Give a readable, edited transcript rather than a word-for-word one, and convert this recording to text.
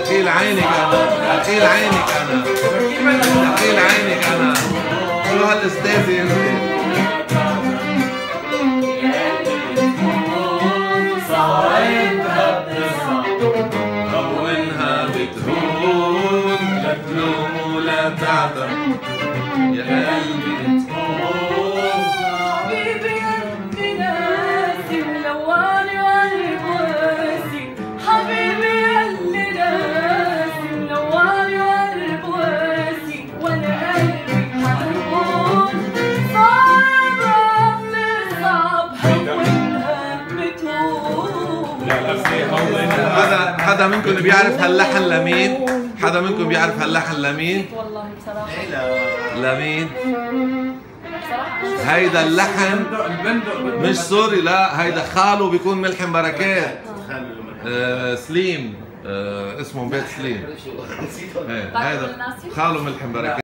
دخيل عينك انا، دخيل عينك انا، دخيل عينك انا، شو هالاستاذة انت؟ صعيدها بتصعب هونها بتهون، لا تلوم ولا تعتب يا قلبي تهون. حبيبي قلبي ناسي ملواني وقلبي قاسي، حبيبي قلبي ناسي ملواني وقلبي قاسي، وانا قلبي حنون صعبة بتصعب هونها بتهون. حدا منكم بيعرف هاللحن لمين؟ حدا منكم بيعرف هاللحن لمين؟ والله بصراحة لمين؟ هيدا اللحن مش سوري، لا هيدا خاله بيكون ملحم بركات. سليم، اسمه بيت سليم. هيدا خاله ملحم بركات.